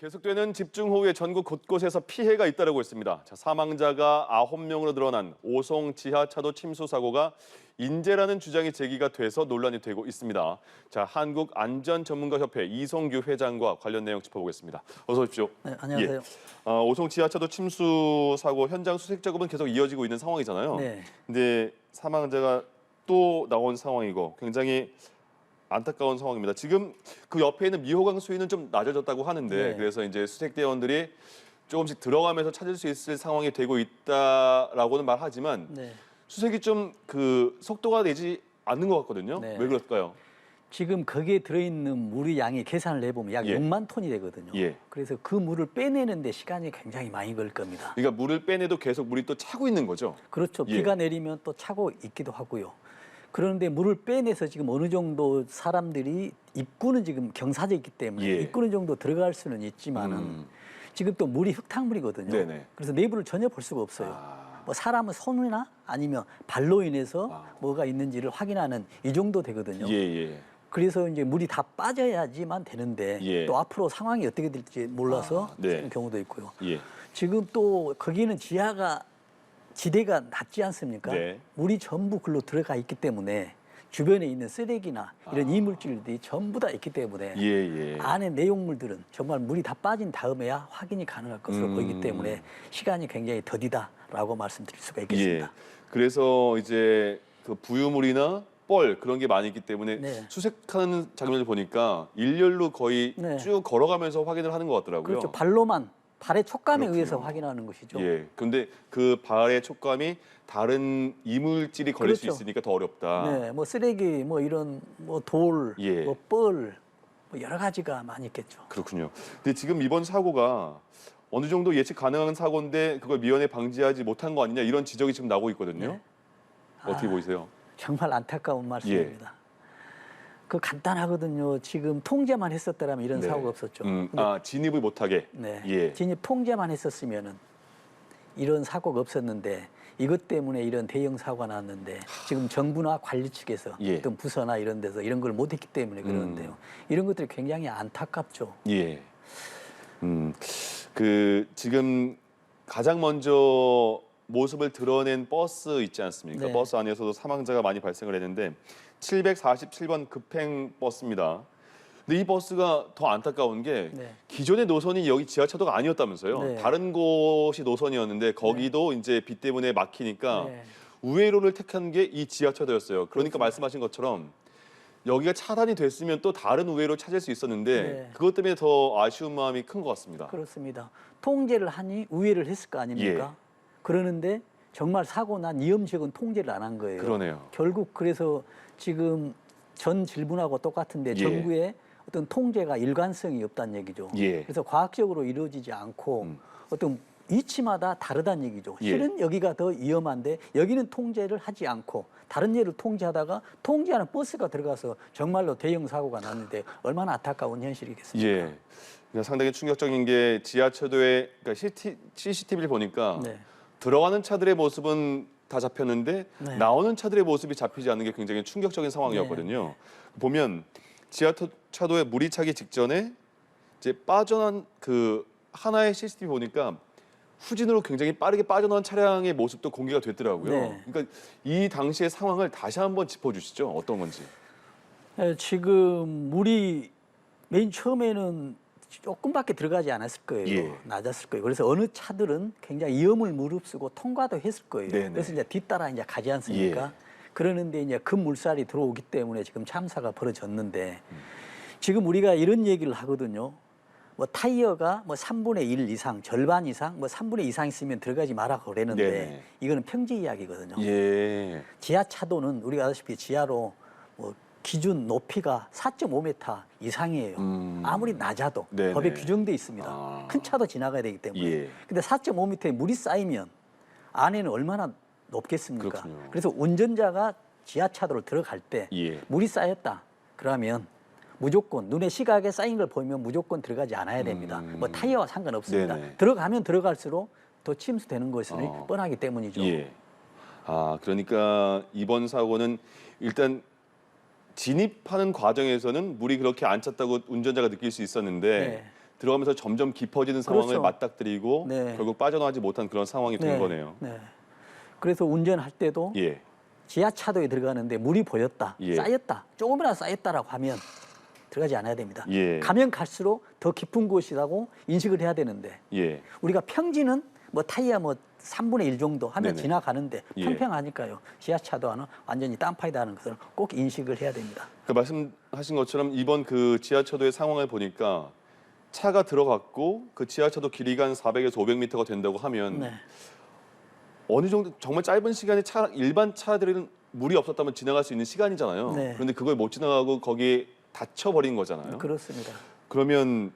계속되는 집중호우에 전국 곳곳에서 피해가 잇따르고 있습니다. 사망자가 9명으로 늘어난 오송 지하차도 침수 사고가 인재라는 주장이 제기가 돼서 논란이 되고 있습니다. 한국안전전문가협회 이성규 회장과 관련 내용 짚어보겠습니다. 어서 오십시오. 네, 안녕하세요. 오송 지하차도 침수 사고 현장 수색 작업은 계속 이어지고 있는 상황이잖아요. 네. 근데 사망자가 또 나온 상황이고 굉장히 안타까운 상황입니다. 지금 그 옆에 있는 미호강 수위는 좀 낮아졌다고 하는데 네. 그래서 이제 수색대원들이 조금씩 들어가면서 찾을 수 있을 상황이 되고 있다라고는 말하지만 네. 수색이 좀 그 속도가 내지 않는 것 같거든요. 네. 왜 그럴까요? 지금 거기에 들어있는 물의 양이 계산을 해보면 약 예. 6만 톤이 되거든요. 예. 그래서 그 물을 빼내는데 시간이 굉장히 많이 걸릴 겁니다. 그러니까 물을 빼내도 계속 물이 또 차고 있는 거죠. 그렇죠. 예. 비가 내리면 또 차고 있기도 하고요. 그런데 물을 빼내서 지금 어느 정도 사람들이 입구는 지금 경사져 있기 때문에 예. 입구는 정도 들어갈 수는 있지만은 지금 또 물이 흙탕물이거든요. 네네. 그래서 내부를 전혀 볼 수가 없어요. 아. 뭐 사람은 손이나 아니면 발로 인해서 뭐가 있는지를 확인하는 이 정도 되거든요. 예. 그래서 이제 물이 다 빠져야지만 되는데 예. 또 앞으로 상황이 어떻게 될지 몰라서 네. 그런 경우도 있고요. 예. 지금 또 거기는 지대가 낮지 않습니까? 네. 물이 전부 글로 들어가 있기 때문에 주변에 있는 쓰레기나 이런 이물질들이 전부 다 있기 때문에 예. 안에 내용물들은 정말 물이 다 빠진 다음에야 확인이 가능할 것으로 보이기 때문에 시간이 굉장히 더디다라고 말씀드릴 수가 있겠습니다. 예. 그래서 이제 그 부유물이나 뻘 그런 게 많이 있기 때문에 네. 수색하는 장면을 보니까 일렬로 거의 네. 쭉 걸어가면서 확인을 하는 것 같더라고요. 그렇죠. 발의 촉감에 의해서 확인하는 것이죠. 예. 그런데 그 발의 촉감이 다른 이물질이 걸릴 수 그렇죠. 있으니까 더 어렵다. 네, 뭐 쓰레기, 뭐 이런 뭐 돌, 예. 뭐 뻘, 뭐 여러 가지가 많이 있겠죠. 그렇군요. 근데 지금 이번 사고가 어느 정도 예측 가능한 사고인데 그걸 미연에 방지하지 못한 거 아니냐 이런 지적이 지금 나오고 있거든요. 네? 어떻게 보이세요? 정말 안타까운 말씀입니다. 그 간단하거든요. 지금 통제만 했었더라면 이런 네. 사고가 없었죠. 진입을 못하게. 네. 예. 진입 통제만 했었으면은 이런 사고가 없었는데 이것 때문에 이런 대형 사고가 났는데 지금 정부나 관리 측에서 예. 어떤 부서나 이런 데서 이런 걸 못했기 때문에 그러는데요. 이런 것들이 굉장히 안타깝죠. 예. 그 지금 가장 먼저 모습을 드러낸 버스 있지 않습니까? 네. 버스 안에서도 사망자가 많이 발생을 했는데 747번 급행 버스입니다. 근데 이 버스가 더 안타까운 게 네. 기존의 노선이 여기 지하차도가 아니었다면서요. 네. 다른 곳이 노선이었는데 거기도 이제 비 때문에 막히니까 네. 우회로를 택한 게 이 지하차도였어요. 그러니까 말씀하신 것처럼 여기가 차단이 됐으면 또 다른 우회로 찾을 수 있었는데 네. 그것 때문에 더 아쉬운 마음이 큰 것 같습니다. 그렇습니다. 통제를 하니 우회를 했을 거 아닙니까? 예. 그러는데 정말 사고 난 이험 지역은 통제를 안 한 거예요. 그러네요. 결국 그래서 지금 전 질문하고 똑같은데 예. 정부의 어떤 통제가 일관성이 없다는 얘기죠. 예. 그래서 과학적으로 이루어지지 않고 어떤 위치마다 다르다는 얘기죠. 예. 실은 여기가 더 위험한데 여기는 통제를 하지 않고 다른 예를 통제하다가 통제하는 버스가 들어가서 정말로 대형 사고가 났는데 얼마나 안타까운 현실이겠습니까? 예. 그러니까 상당히 충격적인 게 지하철도에 그러니까 CCTV를 보니까 네. 들어가는 차들의 모습은 다 잡혔는데 네. 나오는 차들의 모습이 잡히지 않는 게 굉장히 충격적인 상황이었거든요. 보면 지하차도에 물이 차기 직전에 이제 빠져난 그 하나의 CCTV 보니까 후진으로 굉장히 빠르게 빠져나온 차량의 모습도 공개가 됐더라고요. 네. 그러니까 이 당시의 상황을 다시 한번 짚어주시죠. 어떤 건지. 지금 물이 맨 처음에는 조금밖에 들어가지 않았을 거예요. 예. 낮았을 거예요. 그래서 어느 차들은 굉장히 위험을 무릅쓰고 통과도 했을 거예요. 네네. 그래서 이제 뒤따라 이제 가지 않습니까? 그러는데 이제 급 물살이 들어오기 때문에 지금 참사가 벌어졌는데 지금 우리가 이런 얘기를 하거든요. 뭐 타이어가 뭐 3분의 1 이상, 절반 이상, 뭐 3분의 2 이상 있으면 들어가지 마라 그러는데 네네. 이거는 평지 이야기거든요. 예. 지하차도는 우리가 아시다시피 지하로 뭐 기준 높이가 4.5m 이상이에요. 아무리 낮아도 네네. 법에 규정돼 있습니다. 아. 큰 차도 지나가야 되기 때문에. 예. 근데 4.5m에 물이 쌓이면 안에는 얼마나 높겠습니까? 그렇군요. 그래서 운전자가 지하차도로 들어갈 때 예. 물이 쌓였다. 그러면 무조건 눈에 시각에 쌓인 걸 보이면 무조건 들어가지 않아야 됩니다. 뭐 타이어와 상관없습니다. 네네. 들어가면 들어갈수록 더 침수되는 것이 뻔하기 때문이죠. 예. 그러니까 이번 사고는 일단 진입하는 과정에서는 물이 그렇게 안 찼다고 운전자가 느낄 수 있었는데 네. 들어가면서 점점 깊어지는 상황을 그렇죠. 맞닥뜨리고 네. 결국 빠져나가지 못한 그런 상황이 된 거네요. 네. 그래서 운전할 때도 예. 지하차도에 들어가는데 물이 보였다, 예. 쌓였다, 조금이라도 쌓였다라고 하면 들어가지 않아야 됩니다. 예. 가면 갈수록 더 깊은 곳이라고 인식을 해야 되는데 예. 우리가 평지는 뭐 타이어 뭐 3분의 1 정도 하면 네네. 지나가는데 예. 평평하니까요. 지하차도와는 완전히 땅파이다는 것을 꼭 인식을 해야 됩니다. 그 말씀하신 것처럼 이번 그 지하차도의 상황을 보니까 차가 들어갔고 그 지하차도 길이가 한 400에서 500m가 된다고 하면 네. 어느 정도 정말 짧은 시간에 일반 차들은 물이 없었다면 지나갈 수 있는 시간이잖아요. 네. 그런데 그걸 못 지나가고 거기에 닫혀버린 거잖아요. 그렇습니다. 그러면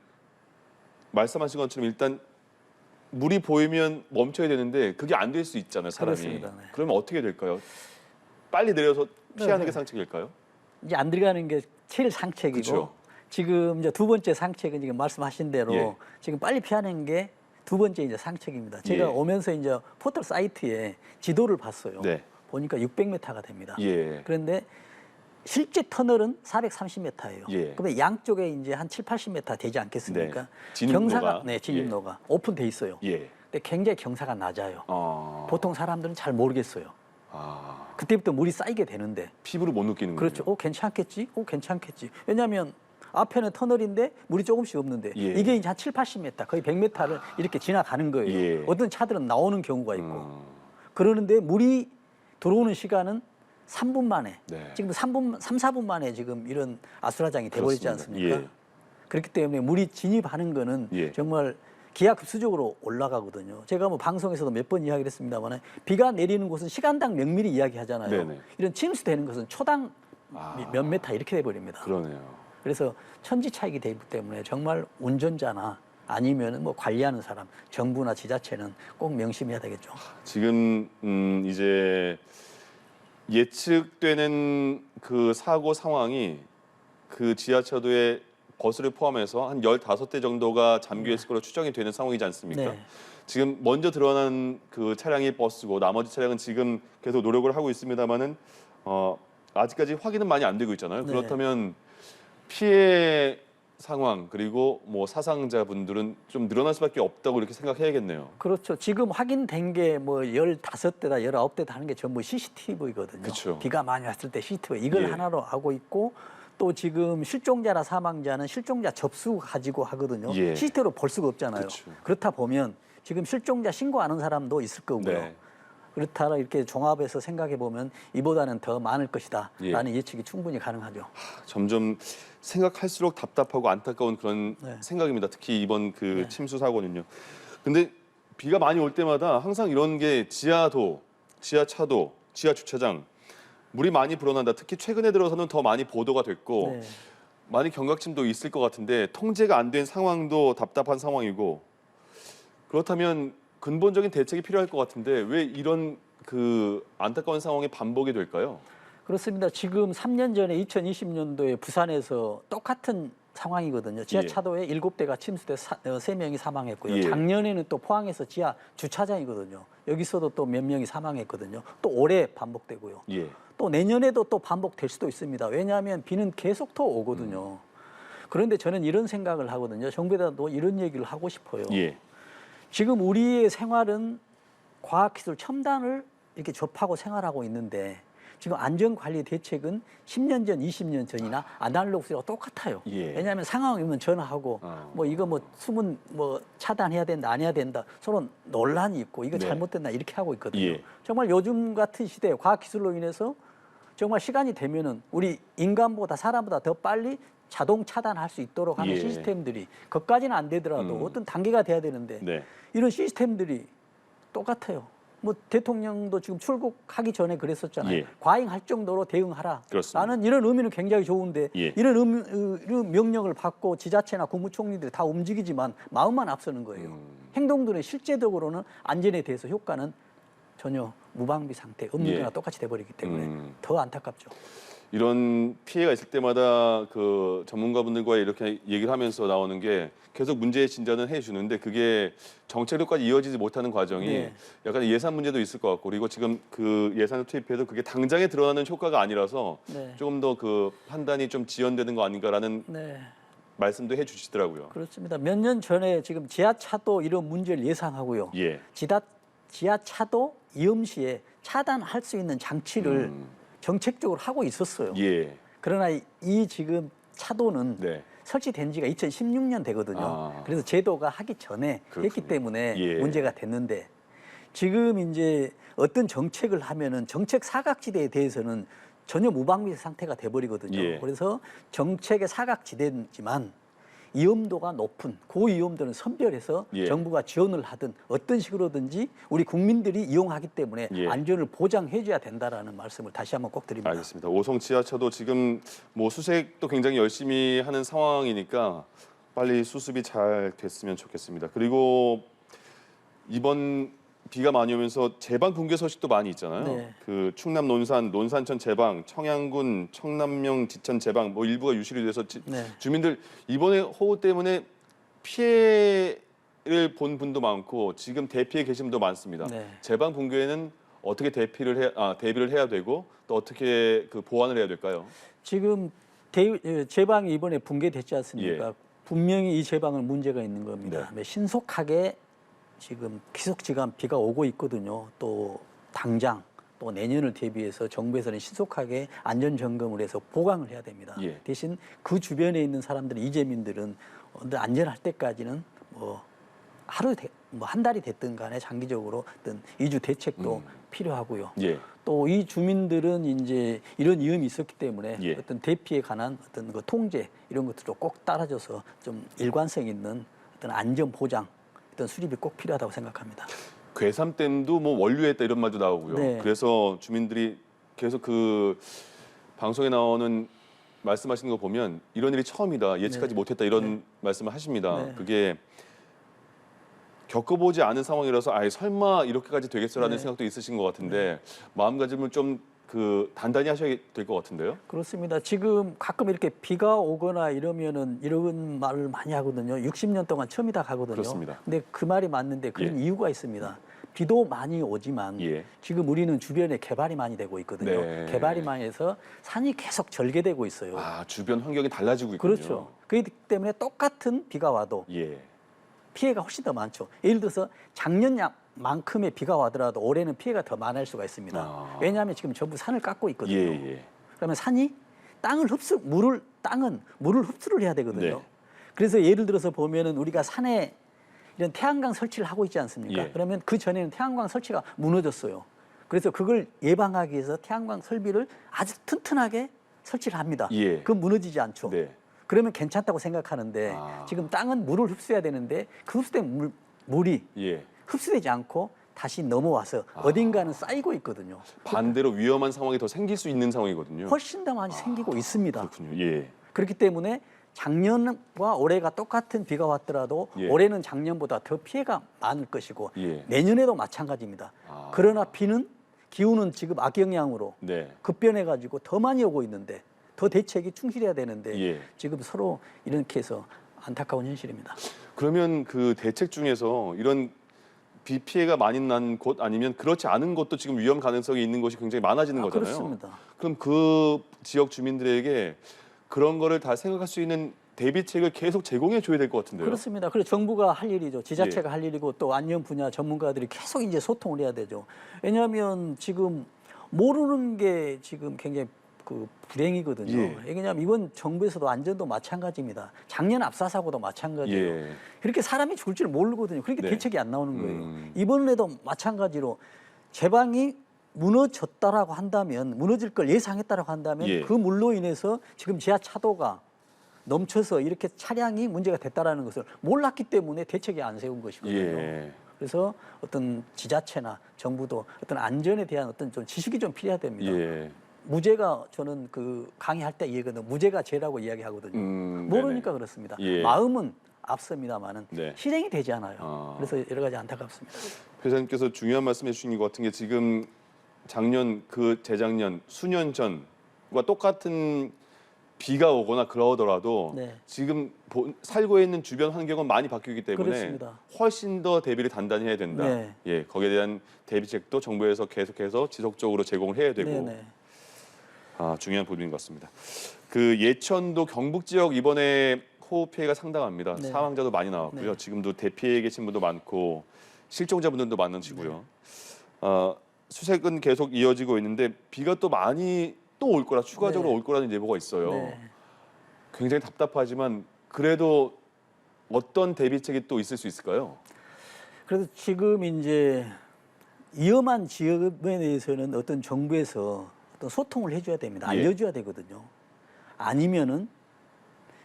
말씀하신 것처럼 일단 물이 보이면 멈춰야 되는데 그게 안 될 수 있잖아요, 사람이. 그렇습니다. 네. 그러면 어떻게 될까요? 빨리 내려서 피하는 네. 게 상책일까요? 이제 안 들어가는 게 제일 상책이고 그쵸. 지금 이제 두 번째 상책은 지금 말씀하신 대로 예. 지금 빨리 피하는 게 두 번째 이제 상책입니다. 제가 예. 오면서 이제 포털 사이트에 지도를 봤어요. 네. 보니까 600m가 됩니다. 예. 그런데 실제 터널은 430m예요. 예. 그러면 양쪽에 이제 한 7, 80m 되지 않겠습니까? 네. 진입로가. 경사가 진입로가 오픈돼 있어요. 예. 근데 굉장히 경사가 낮아요. 보통 보통 사람들은 잘 모르겠어요. 아, 그때부터 물이 쌓이게 되는데 피부를 못 느끼는 그렇죠. 괜찮겠지? 괜찮겠지. 왜냐하면 앞에는 터널인데 물이 조금씩 없는데 예. 이게 이제 한 7, 80m, 거의 100m를 이렇게 지나가는 거예요. 예. 어떤 차들은 나오는 경우가 있고 그러는데 물이 들어오는 시간은 3분 만에 네. 지금 3, 4분 만에 지금 이런 아수라장이 돼버리지 그렇습니다. 않습니까? 예. 그렇기 때문에 물이 진입하는 거는 예. 정말 기하급수적으로 올라가거든요. 제가 뭐 방송에서도 몇 번 이야기를 했습니다만 비가 내리는 곳은 시간당 몇 미리 이야기하잖아요. 네네. 이런 침수되는 것은 초당 몇 메타 이렇게 돼버립니다. 그러네요. 그래서 천지 차이기 되기 때문에 정말 운전자나 아니면 뭐 관리하는 사람, 정부나 지자체는 꼭 명심해야 되겠죠. 지금 이제 예측되는 그 사고 상황이 그 지하차도에 버스를 포함해서 한 15대 정도가 잠겨 있을 걸로 추정이 되는 상황이지 않습니까? 네. 지금 먼저 드러난 그 차량이 버스고 나머지 차량은 지금 계속 노력을 하고 있습니다만은 아직까지 확인은 많이 안 되고 있잖아요. 네. 그렇다면 피해 상황 그리고 뭐 사상자분들은 좀 늘어날 수밖에 없다고 이렇게 생각해야겠네요. 그렇죠. 지금 확인된 게 뭐 15대다 19대다 하는 게 전부 CCTV거든요. 그쵸. 비가 많이 왔을 때 CCTV 이걸 예. 하나로 하고 있고 또 지금 실종자나 사망자는 실종자 접수 가지고 하거든요. 예. CCTV로 볼 수가 없잖아요. 그쵸. 그렇다 보면 지금 실종자 신고하는 사람도 있을 거고요. 네. 그렇다 이렇게 종합해서 생각해 보면 이보다는 더 많을 것이다라는 예. 예측이 충분히 가능하죠. 점점 생각할수록 답답하고 안타까운 그런 네. 생각입니다. 특히 이번 그 네. 침수 사고는요. 근데 비가 많이 올 때마다 항상 이런 게 지하도, 지하차도, 지하 주차장 물이 많이 불어난다. 특히 최근에 들어서는 더 많이 보도가 됐고 네. 많이 경각심도 있을 것 같은데 통제가 안 된 상황도 답답한 상황이고 그렇다면 근본적인 대책이 필요할 것 같은데 왜 이런 그 안타까운 상황이 반복이 될까요? 그렇습니다. 지금 3년 전에 2020년도에 부산에서 똑같은 상황이거든요. 지하차도에 7대가 침수돼 3명이 사망했고요. 예. 작년에는 또 포항에서 지하 주차장이거든요. 여기서도 또 몇 명이 사망했거든요. 또 올해 반복되고요. 예. 또 내년에도 또 반복될 수도 있습니다. 왜냐하면 비는 계속 더 오거든요. 그런데 저는 이런 생각을 하거든요. 정부에다도 이런 얘기를 하고 싶어요. 예. 지금 우리의 생활은 과학기술 첨단을 이렇게 접하고 생활하고 있는데 지금 안전관리 대책은 10년 전, 20년 전이나 아날로그랑 똑같아요. 예. 왜냐하면 상황이면 전화하고 뭐 이거 뭐 수문 뭐 차단해야 된다, 안 해야 된다. 서로 논란이 있고 이거 네. 잘못됐나 이렇게 하고 있거든요. 예. 정말 요즘 같은 시대에 과학기술로 인해서 정말 시간이 되면은 우리 인간보다 사람보다 더 빨리 자동 차단할 수 있도록 하는 예. 시스템들이 그것까지는 안 되더라도 어떤 단계가 돼야 되는데 네. 이런 시스템들이 똑같아요. 뭐 대통령도 지금 출국하기 전에 그랬었잖아요. 예. 과잉할 정도로 대응하라. 그렇습니다. 나는 이런 의미는 굉장히 좋은데 예. 이런 명령을 받고 지자체나 국무총리들이 다 움직이지만 마음만 앞서는 거예요. 행동들은 실제적으로는 안전에 대해서 효과는 전혀 무방비 상태, 없는 예. 거나 똑같이 돼버리기 때문에 더 안타깝죠. 이런 피해가 있을 때마다 그 전문가분들과 이렇게 얘기를 하면서 나오는 게 계속 문제의 진단은 해주는데 그게 정책으로까지 이어지지 못하는 과정이 네. 약간 예산 문제도 있을 것 같고 그리고 지금 그 예산을 투입해도 그게 당장에 드러나는 효과가 아니라서 네. 조금 더 그 판단이 좀 지연되는 거 아닌가라는 네. 말씀도 해주시더라고요. 그렇습니다. 몇 년 전에 지금 지하차도 이런 문제를 예상하고요. 예. 지하차도 위험시에 차단할 수 있는 장치를 정책적으로 하고 있었어요. 예. 그러나 이 지금 차도는 네. 설치된 지가 2016년 되거든요. 아. 그래서 제도가 하기 전에 그렇군요. 했기 때문에 예. 문제가 됐는데 지금 이제 어떤 정책을 하면은 정책 사각지대에 대해서는 전혀 무방비 상태가 돼버리거든요. 예. 그래서 정책의 사각지대지만 위험도가 높은 고위험도는 선별해서 예. 정부가 지원을 하든 어떤 식으로든지 우리 국민들이 이용하기 때문에 예. 안전을 보장해줘야 된다라는 말씀을 다시 한번 꼭 드립니다. 알겠습니다. 오송 지하차도 지금 뭐 수색도 굉장히 열심히 하는 상황이니까 빨리 수습이 잘 됐으면 좋겠습니다. 그리고 이번 비가 많이 오면서 제방 붕괴 소식도 많이 있잖아요. 네. 그 충남 논산천 제방, 청양군 청남명 지천 제방 뭐 일부가 유실이 돼서 네. 주민들 이번에 호우 때문에 피해를 본 분도 많고 지금 대피해 계신 분도 많습니다. 네. 제방 붕괴는 어떻게 대비를 해야 되고 또 어떻게 그 보완을 해야 될까요? 지금 제방이 이번에 붕괴됐지 않습니까? 예. 분명히 이 제방은 문제가 있는 겁니다. 신속하게 지금 기속지간 비가 오고 있거든요. 또 당장 또 내년을 대비해서 정부에서는 신속하게 안전 점검을 해서 보강을 해야 됩니다. 예. 대신 그 주변에 있는 사람들, 이재민들은 안전할 때까지는 뭐 한 달이 됐든 간에 장기적으로 어떤 이주 대책도 필요하고요. 예. 또 이 주민들은 이제 이런 위험이 있었기 때문에 예. 어떤 대피에 관한 어떤 그 통제 이런 것들도 꼭 따라줘서 좀 일관성 있는 어떤 안전 보장, 어떤 수립이 꼭 필요하다고 생각합니다. 괴삼댐도 뭐 원류했다 이런 말도 나오고요. 네. 그래서 주민들이 계속 그 방송에 나오는 말씀하시는 거 보면 이런 일이 처음이다, 예측하지 네. 못했다 이런 말씀을 하십니다. 네. 그게 겪어보지 않은 상황이라서 아예 설마 이렇게까지 되겠어라는 네. 생각도 있으신 것 같은데 마음가짐을 좀 그 단단히 하셔야 될 것 같은데요. 그렇습니다. 지금 가끔 이렇게 비가 오거나 이러면은 이런 말을 많이 하거든요. 60년 동안 처음이다 가거든요. 그렇습니다. 근데 그 말이 맞는데 그런 예. 이유가 있습니다. 비도 많이 오지만 예. 지금 우리는 주변에 개발이 많이 되고 있거든요. 네. 개발이 많이 해서 산이 계속 절개되고 있어요. 아, 주변 환경이 달라지고 있군요. 그렇죠. 그렇기 때문에 똑같은 비가 와도 예. 피해가 훨씬 더 많죠. 예를 들어서 작년만큼의 비가 와더라도 올해는 피해가 더 많을 수가 있습니다. 아. 왜냐하면 지금 전부 산을 깎고 있거든요. 예, 예. 그러면 산이 땅은 물을 흡수를 해야 되거든요. 네. 그래서 예를 들어서 보면은 우리가 산에 이런 태양광 설치를 하고 있지 않습니까? 예. 그러면 그 전에는 태양광 설치가 무너졌어요. 그래서 그걸 예방하기 위해서 태양광 설비를 아주 튼튼하게 설치를 합니다. 예. 그건 무너지지 않죠. 네. 그러면 괜찮다고 생각하는데 아. 지금 땅은 물을 흡수해야 되는데 그 흡수된 물이 예. 흡수되지 않고 다시 넘어와서 어딘가는 쌓이고 있거든요. 반대로 위험한 상황이 더 생길 수 있는 상황이거든요. 훨씬 더 많이 생기고 있습니다. 그렇군요. 예. 그렇기 때문에 작년과 올해가 똑같은 비가 왔더라도 예. 올해는 작년보다 더 피해가 많을 것이고 예. 내년에도 마찬가지입니다. 아. 그러나 기후는 지금 악영향으로 네. 급변해가지고 더 많이 오고 있는데 더 대책이 충실해야 되는데 예. 지금 서로 이렇게 해서 안타까운 현실입니다. 그러면 그 대책 중에서 이런 비 피해가 많이 난 곳 아니면 그렇지 않은 곳도 지금 위험 가능성이 있는 곳이 굉장히 많아지는 거잖아요. 그렇습니다. 그럼 그 지역 주민들에게 그런 거를 다 생각할 수 있는 대비책을 계속 제공해 줘야 될 것 같은데요. 그렇습니다. 그래서 정부가 할 일이죠. 지자체가 예. 할 일이고 또 안전 분야 전문가들이 계속 이제 소통을 해야 되죠. 왜냐하면 지금 모르는 게 지금 굉장히 그 불행이거든요. 예. 왜냐하면 이번 정부에서도 안전도 마찬가지입니다. 작년 압사 사고도 마찬가지예요. 예. 그렇게 사람이 죽을 줄 모르거든요. 그렇게 네. 대책이 안 나오는 거예요. 이번에도 마찬가지로 제방이 무너졌다라고 한다면 무너질 걸 예상했다라고 한다면 예. 그 물로 인해서 지금 지하차도가 넘쳐서 이렇게 차량이 문제가 됐다라는 것을 몰랐기 때문에 대책이 안 세운 것이거든요. 예. 그래서 어떤 지자체나 정부도 어떤 안전에 대한 어떤 좀 지식이 좀 필요해야 됩니다. 예. 무죄가 저는 그 강의할 때 얘기하거든요. 무죄가 죄라고 이야기하거든요. 모르니까 네네. 그렇습니다. 예. 마음은 앞섭니다만은 네. 실행이 되지 않아요. 아. 그래서 여러 가지 안타깝습니다. 회장님께서 중요한 말씀해 주신 것 같은 게 지금 작년 그 재작년 수년 전과 똑같은 비가 오거나 그러더라도 네. 지금 살고 있는 주변 환경은 많이 바뀌기 때문에 그렇습니다. 훨씬 더 대비를 단단히 해야 된다. 네. 예, 거기에 대한 대비책도 정부에서 계속해서 지속적으로 제공을 해야 되고 네네. 중요한 부분인 것 같습니다. 그 예천도 경북 지역 이번에 코우 피해가 상당합니다. 네. 사망자도 많이 나왔고요. 네. 지금도 대피해 계신 분도 많고 실종자분들도 많으시고요. 네. 수색은 계속 이어지고 있는데 비가 또 많이 또 올 거라 추가적으로 네. 올 거라는 예보가 있어요. 네. 굉장히 답답하지만 그래도 어떤 대비책이 또 있을 수 있을까요? 그래서 지금 이제 위험한 지역에 대해서는 어떤 정부에서 어떤 소통을 해줘야 됩니다. 예. 알려줘야 되거든요. 아니면은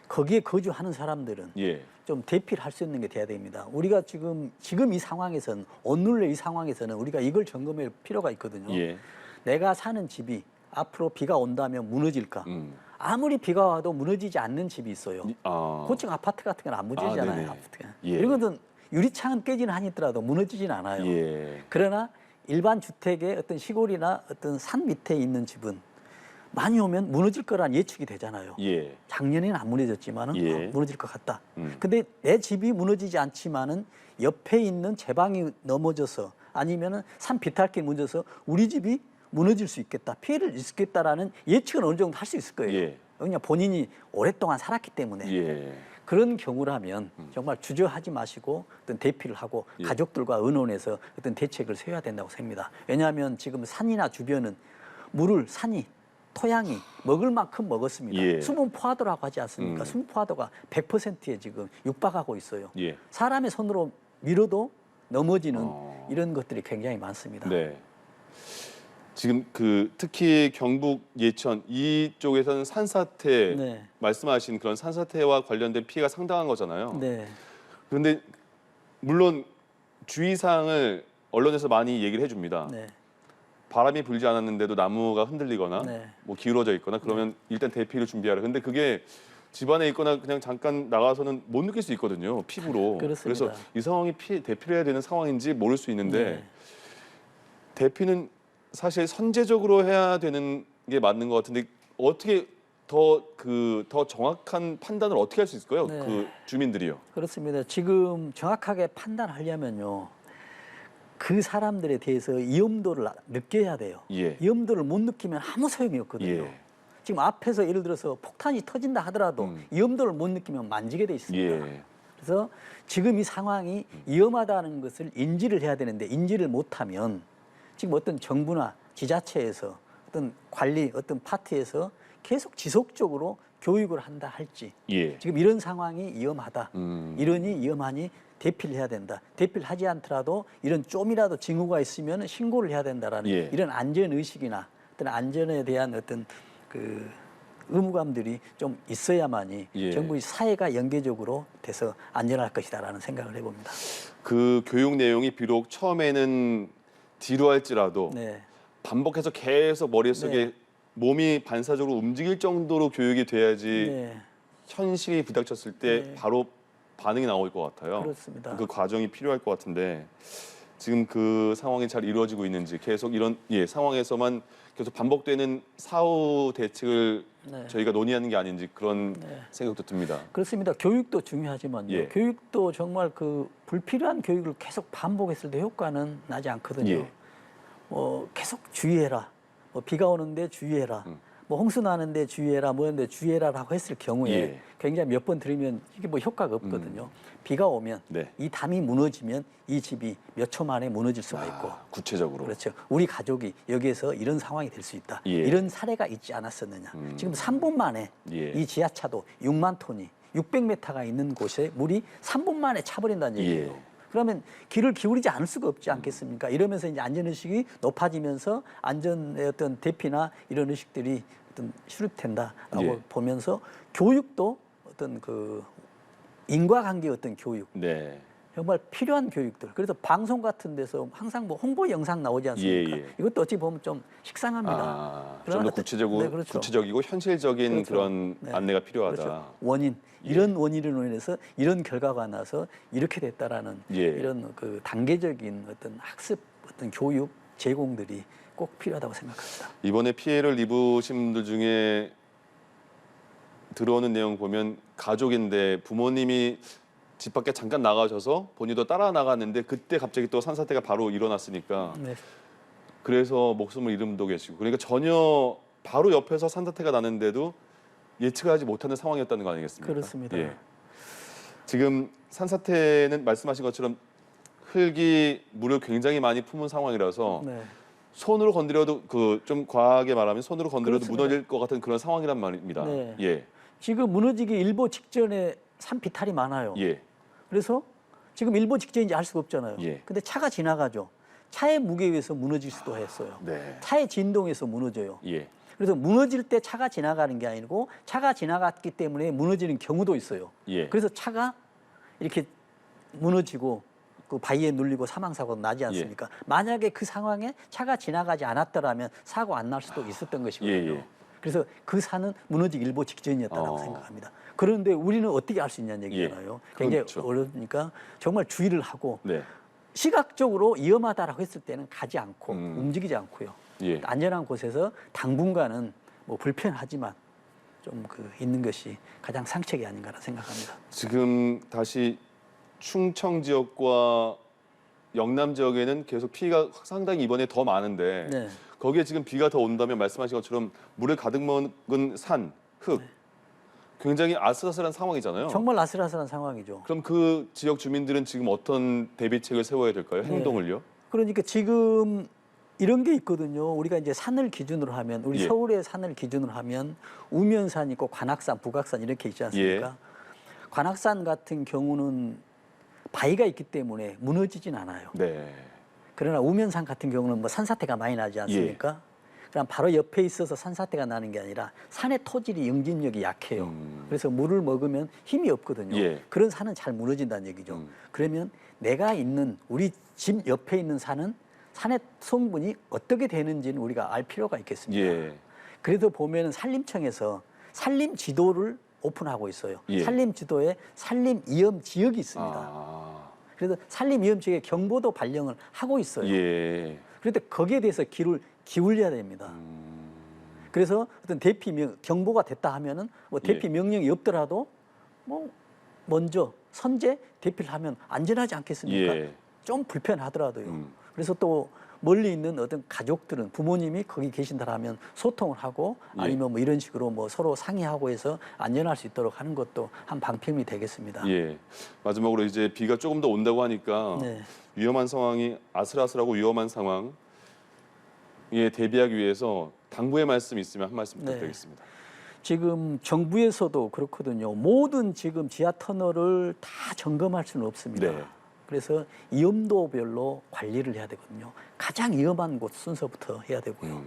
거기에 거주하는 사람들은 예. 좀 대피를 할 수 있는 게 돼야 됩니다. 우리가 지금 이 상황에서는 오늘의 이 상황에서는 우리가 이걸 점검할 필요가 있거든요. 예. 내가 사는 집이 앞으로 비가 온다면 무너질까? 아무리 비가 와도 무너지지 않는 집이 있어요. 고층 아파트 같은 건 안 무너지잖아요. 네네. 아파트가. 예. 이런 것은 유리창은 깨지는 한이 있더라도 무너지진 않아요. 예. 그러나 일반 주택의 어떤 시골이나 어떤 산 밑에 있는 집은 많이 오면 무너질 거란 예측이 되잖아요. 예. 작년에는 안 무너졌지만은 예. 무너질 것 같다. 근데 내 집이 무너지지 않지만은 옆에 있는 제방이 넘어져서 아니면은 산 비탈길이 무너져서 우리 집이 무너질 수 있겠다, 피해를 입겠다라는 예측은 어느 정도 할 수 있을 거예요. 예. 그냥 본인이 오랫동안 살았기 때문에. 예. 그런 경우라면 정말 주저하지 마시고 어떤 대피를 하고 예. 가족들과 의논해서 어떤 대책을 세워야 된다고 생각합니다. 왜냐하면 지금 산이나 주변은 물을 산이 토양이 먹을 만큼 먹었습니다. 예. 수분 포화도라고 하지 않습니까? 수분 포화도가 100%에 지금 육박하고 있어요. 예. 사람의 손으로 밀어도 넘어지는 이런 것들이 굉장히 많습니다. 네. 지금 특히 경북 예천 이쪽에서는 산사태 네. 말씀하신 그런 산사태와 관련된 피해가 상당한 거잖아요. 네. 그런데 물론 주의사항을 언론에서 많이 얘기를 해줍니다. 네. 바람이 불지 않았는데도 나무가 흔들리거나 네. 뭐 기울어져 있거나 그러면 일단 대피를 준비하라. 근데 그게 집안에 있거나 그냥 잠깐 나가서는 못 느낄 수 있거든요. 피부로. 그렇습니다. 그래서 이 상황이 대피를 해야 되는 상황인지 모를 수 있는데 네. 대피는 사실 선제적으로 해야 되는 게 맞는 것 같은데 어떻게 더 정확한 판단을 어떻게 할 수 있을까요? 네. 그 주민들이요. 그렇습니다. 지금 정확하게 판단하려면요. 그 사람들에 대해서 위험도를 느껴야 돼요. 예. 위험도를 못 느끼면 아무 소용이 없거든요. 예. 지금 앞에서 예를 들어서 폭탄이 터진다 하더라도 위험도를 못 느끼면 만지게 돼 있습니다. 예. 그래서 지금 이 상황이 위험하다는 것을 인지를 해야 되는데 인지를 못하면 지금 어떤 정부나 지자체에서 어떤 관리, 어떤 파트에서 계속 지속적으로 교육을 한다 할지 예. 지금 이런 상황이 위험하다. 이러니 위험하니 대피를 해야 된다. 대피를 하지 않더라도 이런 좀이라도 징후가 있으면 신고를 해야 된다라는 예. 이런 안전 의식이나 어떤 안전에 대한 어떤 그 의무감들이 좀 있어야만이 예. 전부 사회가 연계적으로 돼서 안전할 것이다라는 생각을 해봅니다. 그 교육 내용이 비록 처음에는 지루할지라도 네, 반복해서 계속 머릿속에 네. 몸이 반사적으로 움직일 정도로 교육이 돼야지 네, 현실이 부닥쳤을 때 네. 바로 반응이 나올 것 같아요. 그렇습니다. 그 과정이 필요할 것 같은데 지금 그 상황이 잘 이루어지고 있는지 계속 이런 상황에서만 계속 반복되는 사후 대책을 네. 저희가 논의하는 게 아닌지 그런 네. 생각도 듭니다. 그렇습니다. 교육도 중요하지만요. 예. 교육도 정말 그 불필요한 교육을 계속 반복했을 때 효과는 나지 않거든요. 예. 계속 주의해라. 비가 오는데 주의해라. 홍수 나는데 주의해라. 뭐였는데 주의해라라고 했을 경우에 예. 굉장히 몇 번 들으면 이게 효과가 없거든요. 비가 오면 네. 이 담이 무너지면 이 집이 몇 초 만에 무너질 수가 있고 구체적으로. 그렇죠. 우리 가족이 여기에서 이런 상황이 될 수 있다. 예. 이런 사례가 있지 않았었느냐. 지금 3분 만에 예. 이 지하차도 6만 톤이 600m가 있는 곳에 물이 3분 만에 차버린다는 얘기예요. 예. 그러면 귀를 기울이지 않을 수가 없지 않겠습니까? 이러면서 이제 안전의식이 높아지면서 안전의 어떤 대피나 이런 의식들이 어떤 수립된다라고 예. 보면서 교육도 어떤 그 인과관계 어떤 교육 네. 정말 필요한 교육들. 그래서 방송 같은 데서 항상 홍보 영상 나오지 않습니까? 예. 이것도 어찌 보면 좀 식상합니다. 좀 더 그러나 구체적이고 네, 그렇죠. 구체적이고 현실적인 그렇죠. 그런 네. 안내가 필요하다. 그렇죠. 원인 이런 원인으로 인해서 이런 결과가 나서 이렇게 됐다라는 예. 이런 그 단계적인 어떤 학습 어떤 교육 제공들이 꼭 필요하다고 생각합니다. 이번에 피해를 입으신 분들 중에 들어오는 내용 보면 가족인데 부모님이 집 밖에 잠깐 나가셔서 본인도 따라 나갔는데 그때 갑자기 또 산사태가 바로 일어났으니까 네. 그래서 목숨을 잃은 분도 계시고 그러니까 전혀 바로 옆에서 산사태가 나는데도 예측하지 못하는 상황이었다는 거 아니겠습니까? 그렇습니다. 예. 지금 산사태는 말씀하신 것처럼 흙이 물을 굉장히 많이 품은 상황이라서 네. 손으로 건드려도 그 좀 과하게 말하면 손으로 건드려도 그렇습니다. 무너질 것 같은 그런 상황이란 말입니다. 네. 예, 지금 무너지기 일보 직전에 산비탈이 많아요. 예, 그래서 지금 일보 직전인지 알 수가 없잖아요. 예. 근데 차가 지나가죠. 차의 무게에 의해서 무너질 수도 했어요. 네, 차의 진동에서 무너져요. 예, 그래서 무너질 때 차가 지나가는 게 아니고 차가 지나갔기 때문에 무너지는 경우도 있어요. 예. 그래서 차가 이렇게 무너지고 그 바위에 눌리고 사망 사고가 나지 않습니까? 만약에 그 상황에 차가 지나가지 않았더라면 사고 안 날 수도 있었던 것이거든요. 예, 예. 그래서 그 산은 무너지기 일보 직전이었다고 생각합니다. 그런데 우리는 어떻게 알 수 있냐는 얘기잖아요. 예. 굉장히 그렇죠. 어려우니까 정말 주의를 하고 네, 시각적으로 위험하다라고 했을 때는 가지 않고 움직이지 않고요. 예. 안전한 곳에서 당분간은 뭐 불편하지만 좀 그 있는 것이 가장 상책이 아닌가라 생각합니다. 지금 다시 충청 지역과 영남 지역에는 계속 피해가 상당히 이번에 더 많은데 네. 거기에 지금 비가 더 온다면 말씀하신 것처럼 물을 가득 먹은 산, 흙 굉장히 아슬아슬한 상황이잖아요. 정말 아슬아슬한 상황이죠. 그럼 그 지역 주민들은 지금 어떤 대비책을 세워야 될까요? 행동을요? 그러니까 지금 이런 게 있거든요. 우리가 이제 산을 기준으로 하면 우리 예. 서울의 산을 기준으로 하면 우면산 있고 관악산, 북악산 이렇게 있지 않습니까? 예. 관악산 같은 경우는 바위가 있기 때문에 무너지진 않아요. 네. 그러나 우면산 같은 경우는 뭐 산사태가 많이 나지 않습니까? 그럼 바로 옆에 있어서 산사태가 나는 게 아니라 산의 토질이 응집력이 약해요. 그래서 물을 먹으면 힘이 없거든요. 예. 그런 산은 잘 무너진다는 얘기죠. 그러면 내가 있는 우리 집 옆에 있는 산은 산의 성분이 어떻게 되는지는 우리가 알 필요가 있겠습니다. 예. 그래도 보면은 산림청에서 산림 지도를 오픈하고 있어요. 예. 산림 지도에 산림 위험 지역이 있습니다. 아. 그래서 산림 위험 지역에 경보도 발령을 하고 있어요. 예. 그런데 거기에 대해서 귀를 기울여야 됩니다. 그래서 어떤 경보가 됐다 하면은 뭐 대피 명령이 없더라도 뭐 먼저 선제 대피를 하면 안전하지 않겠습니까? 예. 좀 불편하더라도요. 그래서 또 멀리 있는 어떤 가족들은 부모님이 거기 계신다라면 소통을 하고 아니면 뭐 이런 식으로 뭐 서로 상의하고 해서 안전할 수 있도록 하는 것도 한 방편이 되겠습니다. 예. 마지막으로 이제 비가 조금 더 온다고 하니까 네. 위험한 상황이 아슬아슬하고 위험한 상황에 대비하기 위해서 당부의 말씀 있으면 한 말씀 네. 부탁드리겠습니다. 지금 정부에서도 그렇거든요. 모든 지금 지하 터널을 다 점검할 수는 없습니다. 네. 그래서 위험도별로 관리를 해야 되거든요. 가장 위험한 곳 순서부터 해야 되고요.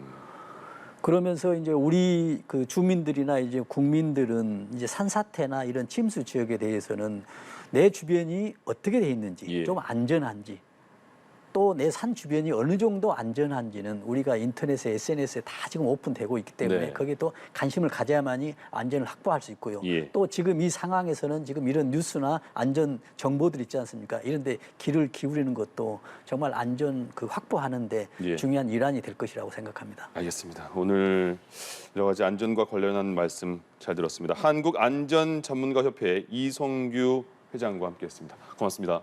그러면서 이제 우리 그 주민들이나 이제 국민들은 이제 산사태나 이런 침수 지역에 대해서는 내 주변이 어떻게 돼 있는지, 예. 좀 안전한지, 또 내 산 주변이 어느 정도 안전한지는 우리가 인터넷에 SNS에 다 지금 오픈되고 있기 때문에 네. 거기에 또 관심을 가져야만이 안전을 확보할 수 있고요. 예. 또 지금 이 상황에서는 지금 이런 뉴스나 안전 정보들 있지 않습니까? 이런데 귀를 기울이는 것도 정말 안전 그 확보하는데 예. 중요한 일환이 될 것이라고 생각합니다. 알겠습니다. 오늘 여러 가지 안전과 관련한 말씀 잘 들었습니다. 한국안전전문가협회 이성규 회장과 함께했습니다. 고맙습니다.